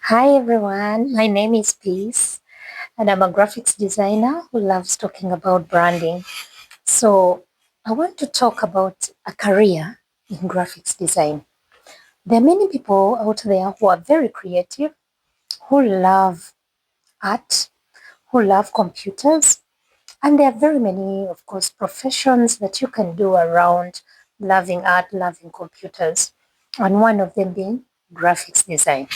Hi everyone, my name is Peace and I'm a graphics designer who loves talking about branding. So, I want to talk about a career in graphics design. There are many people out there who are very creative, who love art, who love computers, and there are very many, of course, professions that you can do around loving art, loving computers, and one of them being graphics design.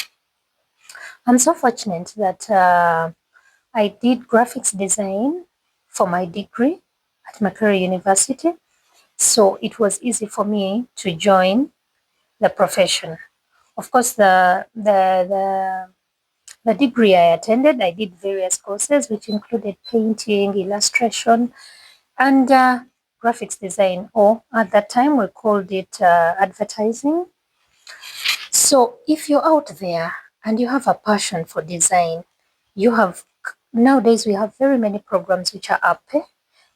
I'm so fortunate that I did graphics design for my degree at Makerere University, so it was easy for me to join the profession. Of course, the degree I attended, I did various courses which included painting, illustration, and graphics design, or at that time we called it advertising. So if you're out there and you have a passion for design, you have nowadays we have very many programs which are up there.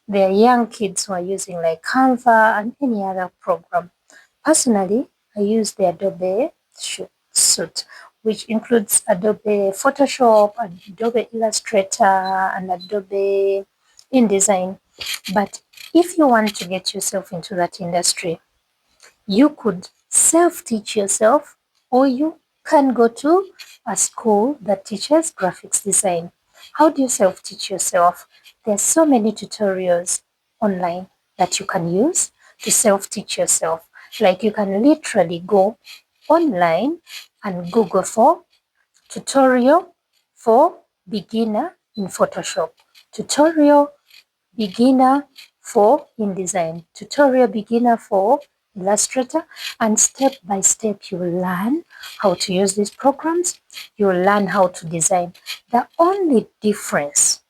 There are young kids who are using like Canva and any other program. Personally, I use the Adobe suite, which includes Adobe Photoshop, Adobe Illustrator, and Adobe InDesign. But if you want to get yourself into that industry, you could self-teach yourself, or you can go to a school that teaches graphics design. How do you self-teach yourself? There's so many tutorials online that you can use to self-teach yourself. Like you can literally go online and Google for tutorial for beginner in Photoshop, tutorial beginner for InDesign, tutorial beginner for Illustrator, and step by step you will learn how to use these programs. You will learn how to design. The only difference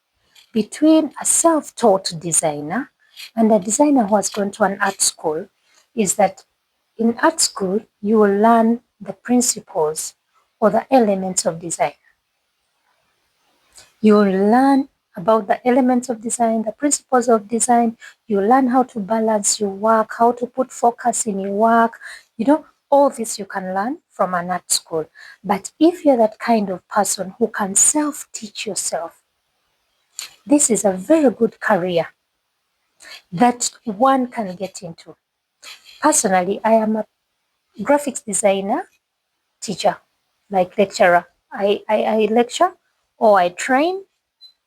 between a self-taught designer and a designer who has gone to an art school is that in art school you will learn the principles or the elements of design. You will learn about the elements of design, the principles of design. You learn how to balance your work, how to put focus in your work. All this you can learn from an art school. But if you're that kind of person who can self-teach yourself, this is a very good career that one can get into. Personally, I am a graphics designer teacher, like lecturer. I lecture or I train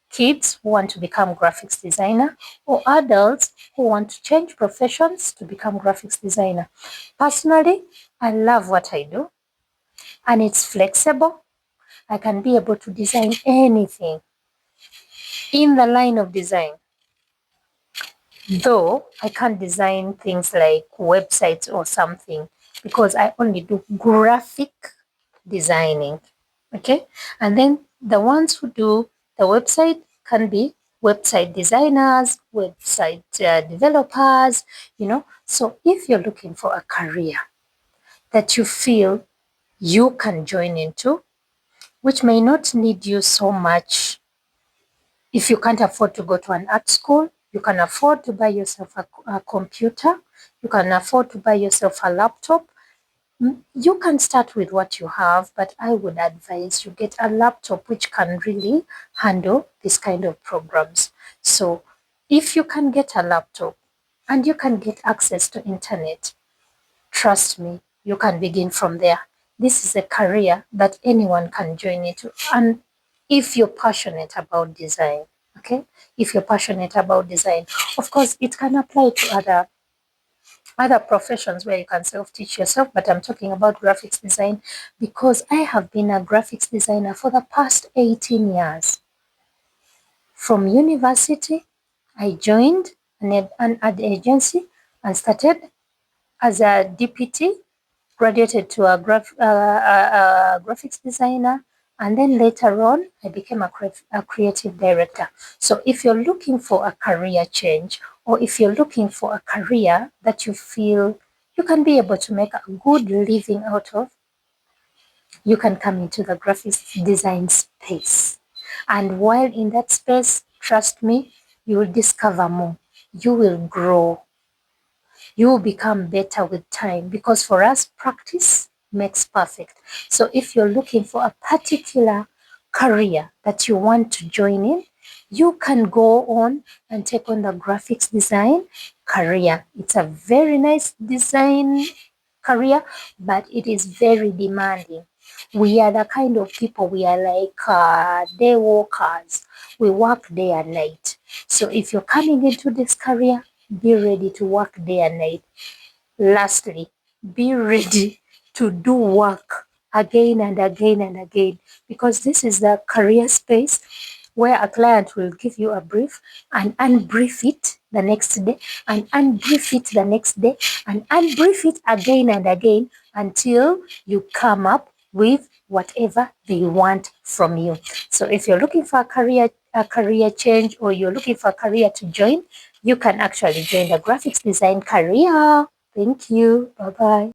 kids who want to become graphics designer, or adults who want to change professions to become graphics designer. Personally, I love what I do and it's flexible. I can be able to design anything in the line of design. Though I can't design things like websites or something because I only do graphic designing. Okay. And then the ones who do the website can be website designers, website developers. So if you're looking for a career that you feel you can join into, which may not need you so much. If you can't afford to go to an art school, you can afford to buy yourself a computer, you can afford to buy yourself a laptop. You can start with what you have, but I would advise you get a laptop which can really handle this kind of programs. So if you can get a laptop and you can get access to internet, trust me, you can begin from there. This is a career that anyone can join into. And if you're passionate about design, okay? If you're passionate about design, of course, it can apply to other professions where you can self-teach yourself, but I'm talking about graphics design because I have been a graphics designer for the past 18 years. From university, I joined an ad agency and started as a DPT, graduated to a graphics designer, and then later on, I became a creative director. So if you're looking for a career change, or if you're looking for a career that you feel you can be able to make a good living out of, you can come into the graphics design space. And while in that space, trust me, you will discover more. You will grow. You will become better with time because for us, practice makes perfect. So if you're looking for a particular career that you want to join in, you can go on and take on the graphics design career. It's a very nice design career, but it is very demanding. We are the kind of people, we are like day workers. We work day and night. So if you're coming into this career, be ready to work day and night. Lastly, be ready to do work again and again and again, because this is the career space where a client will give you a brief and unbrief it the next day and unbrief it the next day and unbrief it again and again until you come up with whatever they want from you. So if you're looking for a career change, or you're looking for a career to join, you can actually join the graphics design career. Thank you. Bye-bye.